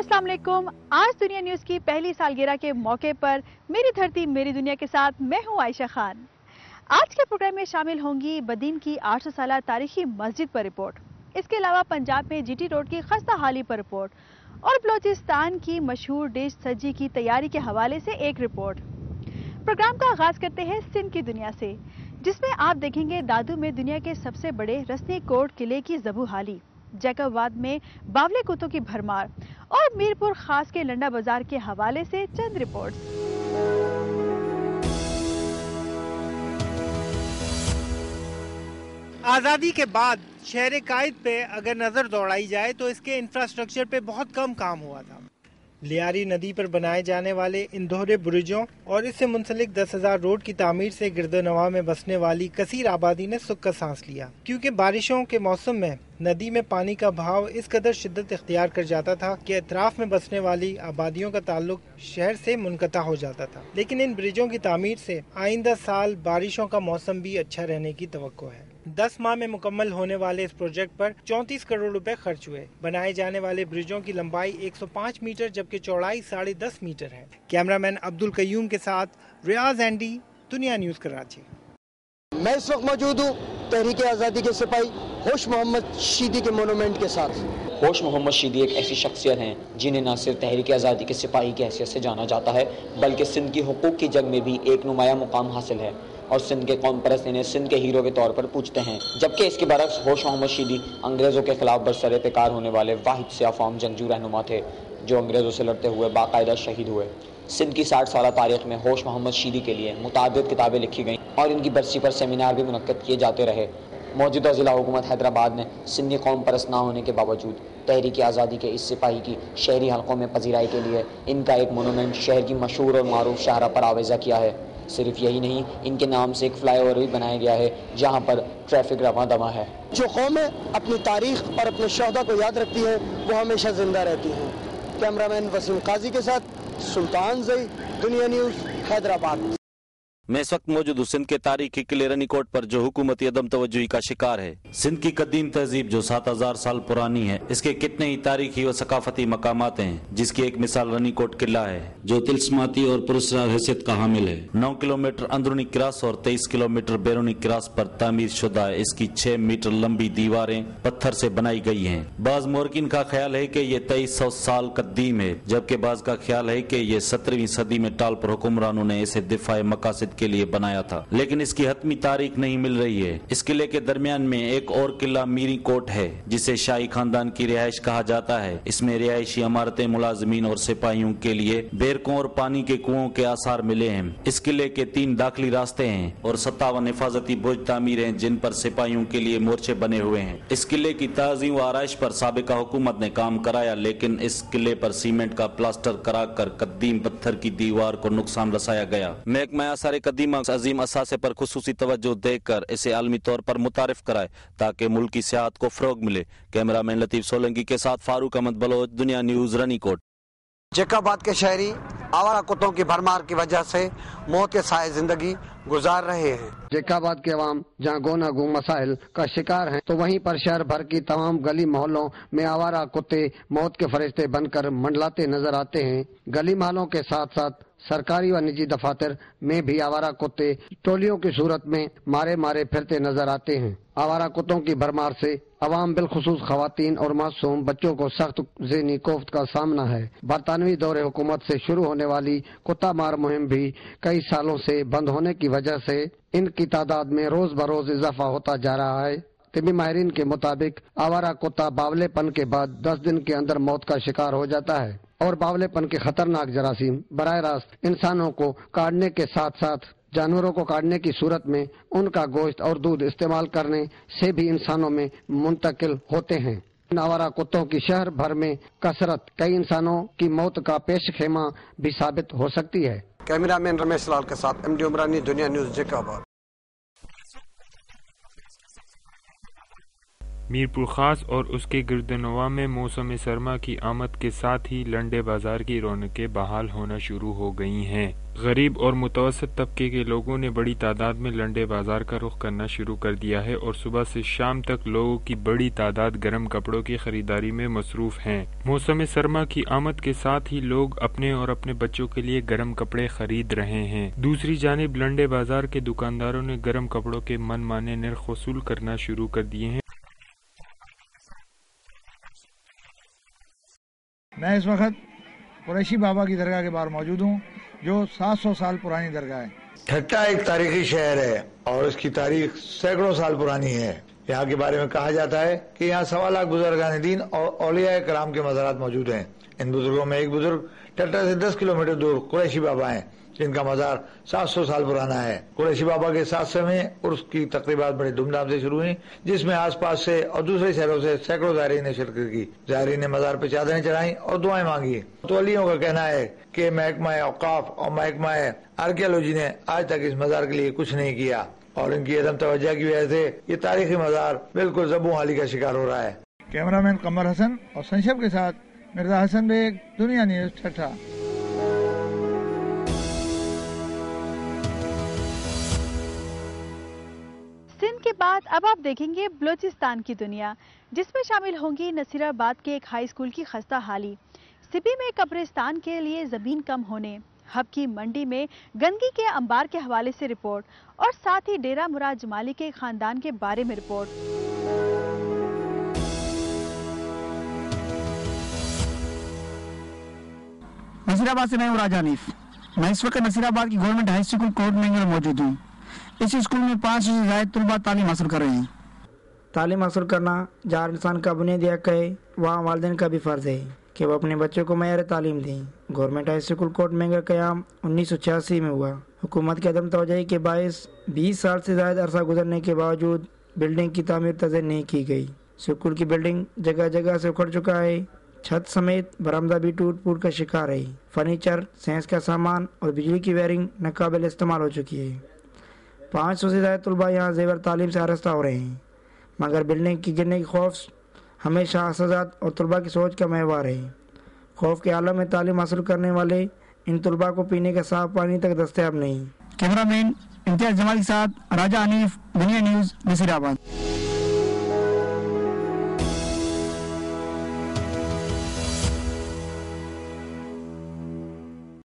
अस्सलाम वालेकुम। आज दुनिया न्यूज़ की पहली सालगिरह के मौके पर मेरी धरती मेरी दुनिया के साथ मैं हूं आयशा खान। आज के प्रोग्राम में शामिल होंगी बदीन की 800 साला तारीखी मस्जिद पर रिपोर्ट, इसके अलावा पंजाब में जीटी रोड की खस्ता हाली पर रिपोर्ट और बलोचिस्तान की मशहूर डिश सज्जी की तैयारी के हवाले से एक रिपोर्ट। प्रोग्राम का आगाज करते हैं सिंध की दुनिया से, जिसमें आप देखेंगे दादू में दुनिया के सबसे बड़े रस्नी कोट किले की ज़बू हाली, जैकबाद में बावले कुत्तों की भरमार और मीरपुर खास के लंडा बाजार के हवाले से चंद रिपोर्ट्स। आज़ादी के बाद शहर कायद पे अगर नज़र दौड़ाई जाए तो इसके इंफ्रास्ट्रक्चर पे बहुत कम काम हुआ था। लियारी नदी पर बनाए जाने वाले इन दोहरे ब्रिजों और इससे मुंसलिक 10,000 रोड की तामीर से गिरदोनवा में बसने वाली कसीर आबादी ने सुख का सांस लिया, क्योंकि बारिशों के मौसम में नदी में पानी का बहाव इस कदर शिद्दत इख्तियार कर जाता था कि अतराफ में बसने वाली आबादियों का ताल्लुक शहर से मुनक़ता हो जाता था। लेकिन इन ब्रिजों की तामीर से आइंदा साल बारिशों का मौसम भी अच्छा रहने की तवक्को है। 10 माह में मुकम्मल होने वाले इस प्रोजेक्ट पर 34 करोड़ रुपए खर्च हुए। बनाए जाने वाले ब्रिजों की लंबाई 105 मीटर जबकि चौड़ाई 10.5 मीटर है। कैमरामैन अब्दुल कयूम के साथ रियाज एंडी, दुनिया न्यूज़ कराची। मैं इस वक्त मौजूद हूँ तहरीक आज़ादी के सिपाही होश मोहम्मद शीदी के मोनूमेंट के साथ। होश मोहम्मद शीदी एक ऐसी शख्सियत हैं जिन्हें न सिर्फ तहरीक आज़ादी के सिपाही की हैसियत से जाना जाता है, बल्कि सिंध की हुकूक की जंग में भी एक नुमाया मुकाम हासिल है और सिंध के कौम परस्त इन्हें सिंध के हीरो के तौर पर पूछते हैं। जबकि इसके बरक्स होश मोहम्मद शीदी अंग्रेज़ों के खिलाफ बरसरे पेकार होने वाले वाहिद से अफाम जंगजू रहनुमा थे जो अंग्रेज़ों से लड़ते हुए बाकायदा शहीद हुए। सिंध की 60 साल तारीख में होश मोहम्मद शीदी के लिए मुताबिद किताबें लिखी गईं और इनकी बरसी पर सेमिनार भी मुनक्कद किए जाते रहे। मौजूदा ज़िला हुकूमत हैदराबाद ने सिंधी कौम परस्त ना होने के बावजूद तहरीक आज़ादी के इस सिपाही की शहरी हलकों में पजीराई के लिए इनका एक मोनूमेंट शहर की मशहूर और मारूफ शाहरा पर आवेज़ा किया है। सिर्फ यही नहीं, इनके नाम से एक फ्लाईओवर भी बनाया गया है जहाँ पर ट्रैफिक रवां दवा है। जो कौमें अपनी तारीख और अपने शहदा को याद रखती हैं वो हमेशा जिंदा रहती हैं। कैमरामैन वसीम काजी के साथ सुल्तान जई, दुनिया न्यूज़, हैदराबाद। मैं इस वक्त मौजूद हूँ सिंध के तारीखी किले रनीकोट पर, जो हुकूमती अदम तवज्जुही का शिकार है। सिंध की कदीम तहजीब जो 7000 साल पुरानी है, इसके कितने ही तारीखी व सकाफती मकामात हैं, जिसकी एक मिसाल रनीकोट किला है जो तिल्स्माती और पुरस्कार हैसियत का हामिल है। 9 किलोमीटर अंदरूनी किरास और 23 किलोमीटर बैरूनी किरास पर तामीर शुदा है। इसकी 6 मीटर लंबी दीवारें पत्थर से बनाई गई हैं। बाज मोरकिन का ख्याल है कि ये 2300 साल कदीम है, जबकि बाज का ख्याल है कि ये 17वीं सदी में टालपुर हुक्मरानों ने इसे दिफाए मकासद के लिए बनाया था, लेकिन इसकी हतमी तारीख नहीं मिल रही है। इस किले के दरमियान में एक और किला मीरी कोट है जिसे शाही खानदान की रिहाइश कहा जाता है। इसमें रिहायशी इमारतें, मुलाजिमीन और सिपाहियों के लिए बेरकों और पानी के कुओं के आसार मिले हैं। इस किले के 3 दाखिली रास्ते हैं और 57 हिफाजती बुर्ज तामीर हैं जिन पर सिपाहियों के लिए मोर्चे बने हुए हैं। इस किले की ताज़ीम व आराइश पर साबिका हुकूमत ने काम कराया, लेकिन इस किले पर सीमेंट का प्लास्टर कराकर कदीम पत्थर की दीवार को नुकसान रसाया गया। महकमा आसार कदीमा अजीम असासे पर खुसूसी तवज्जो देकर इसे आलमी तौर पर मुतारिफ कराए ताकि मुल्क की सियाहत को फरोग मिले। कैमरामैन लतीफ सोलंकी के साथ फारूक अहमद बलोच, दुनिया न्यूज़, रनीकोट। जैकबाद के शहरी आवारा कुत्तों की भरमार की वजह से मौत के साए जिंदगी गुजार रहे हैं। जैकबाद के अवाम जहाँ गोना गो मसाइल का शिकार हैं, तो वहीं पर शहर भर की तमाम गली मोहल्लों में आवारा कुत्ते मौत के फरिश्ते बनकर मंडलाते नजर आते हैं। गली मोहल्लों के साथ साथ सरकारी व निजी दफातर में भी आवारा कुत्ते टोलियों की सूरत में मारे मारे फिरते नजर आते हैं। आवारा कुत्तों की भरमार से अवाम बिलखुसूस खवातीन और मासूम बच्चों को सख्त ज़हनी कोफ्त का सामना है। बरतानवी दौरे हुकूमत से शुरू होने वाली कुत्ता मार मुहिम भी कई सालों से बंद होने की वजह से इनकी तादाद में रोज बरोज इजाफा होता जा रहा है। तिबी माहिरीन के मुताबिक आवारा कुत्ता बावलेपन के बाद 10 दिन के अंदर मौत का शिकार हो जाता है और बावलेपन के खतरनाक जरासीम बराह रास्त इंसानों को काटने के साथ साथ जानवरों को काटने की सूरत में उनका गोश्त और दूध इस्तेमाल करने से भी इंसानों में मुंतकिल होते हैं। इन आवारा कुत्तों की शहर भर में कसरत कई इंसानों की मौत का पेश खेमा भी साबित हो सकती है। कैमरामैन रमेश लाल के साथ MD उमरानी, दुनिया न्यूज़, जैकबाद। میرپور خاص اور اس کے گردنواں میں موسم سرما کی آمد کے ساتھ ہی لنڈے بازار کی رونقیں بحال ہونا شروع ہو گئی ہیں۔ غریب اور متوسط طبقے کے لوگوں نے بڑی تعداد میں لنڈے بازار کا رخ کرنا شروع کر دیا ہے اور صبح سے شام تک لوگوں کی بڑی تعداد گرم کپڑوں کی خریداری میں مصروف ہیں۔ موسم سرما کی آمد کے ساتھ ہی لوگ اپنے اور اپنے بچوں کے لیے گرم کپڑے خرید رہے ہیں۔ دوسری جانب لنڈے بازار کے دکانداروں نے گرم کپڑوں کے من مانے نرخ وصول کرنا شروع کر دیے ہیں۔ میں اس وقت قریشی بابا کی درگاہ کے باہر موجود ہوں، جو 700 سال پرانی درگاہ ہے۔ ٹھٹا ایک تاریخی شہر ہے اور اس کی تاریخ سینکڑوں سال پرانی ہے۔ یہاں کے بارے میں کہا جاتا ہے کہ یہاں 1.25 لاکھ بزرگان دین اور اولیاء کرام کے مزارات موجود ہیں۔ ان بزرگوں میں ایک بزرگ ٹھٹا سے 10 کلومیٹر دور قریشی بابا ہیں، جن کا مزار 700 سال پرانا ہے۔ قریشی بابا کے ساتھ میں عرس کی تقریبات بڑے دھوم دھام سے شروع ہوئی، جس میں آس پاس سے اور دوسرے شہروں سے سینکڑوں زائرین نے شرکت کی۔ زائرین نے مزار پہ چادریں چڑھائیں اور دعائیں مانگی۔ متولیوں کا کہنا ہے کہ محکمہ اوقاف اور محکمہ آرکیالوجی نے آج تک اس مزار کے لیے کچھ نہیں کیا، اور ان کی عدم توجہ کی وجہ سے یہ تاریخی مزار بالکل زبوں حالی کا شکار ہو رہا ہے۔ کیمرہ مین قمر حسن اور سنشب کے ساتھ مرزا حسن بیگ، دنیا نیوز، ٹھٹا۔ سندھ کے بعد اب آپ دیکھیں گے بلوچستان کی دنیا، جس میں شامل ہوں گی نصیر آباد کے ایک ہائی اسکول کی خستہ حالی، سبی میں قبرستان کے لیے زمین کم ہونے، ہب کی منڈی میں گندگی کے انبار کے حوالے سے رپورٹ، اور ساتھ ہی ڈیرہ مراد جمالی کے خاندان کے بارے میں رپورٹ۔ نصیر آباد سے میں ہوں راجہ حنیف۔ میں اس وقت نصیر آباد کی گورنمنٹ ہائی اسکول کوٹ مینگل میں موجود ہوں۔ اس اسکول میں 500 سے زائد طلباء تعلیم حاصل کر رہے ہیں۔ تعلیم حاصل کرنا جہاں انسان کا بنیادی حق ہے، وہاں والدین کا بھی فرض ہے کہ وہ اپنے بچوں کو معیار تعلیم دیں۔ گورنمنٹ ہائی اسکول کوٹ مینگل کا قیام 1986 میں ہوا۔ حکومت کی عدم توجہی کے باعث 20 سال سے زائد عرصہ گزرنے کے باوجود بلڈنگ کی تعمیر تزئین نہیں کی گئی۔ اسکول کی بلڈنگ جگہ جگہ سے اکھڑ چکا ہے، چھت سمیت برآمدہ بھی ٹوٹ پھوٹ کا شکار ہے۔ فرنیچر، سائنس کا سامان اور بجلی کی وائرنگ ناقابل استعمال ہو چکی ہے۔ 500 سے زائد طلباء یہاں زیور تعلیم سے آراستہ ہو رہے ہیں، مگر بلڈنگ کی گرنے کی خوف ہمیشہ اساتذہ اور طلباء کی سوچ کا محور ہے۔ خوف کے عالم میں تعلیم حاصل کرنے والے ان طلباء کو پینے کا صاف پانی تک دستیاب نہیں۔ کیمرہ مین امتیاز جمال کے ساتھ راجہ حنیف، دنیا نیوز، نصیر آباد۔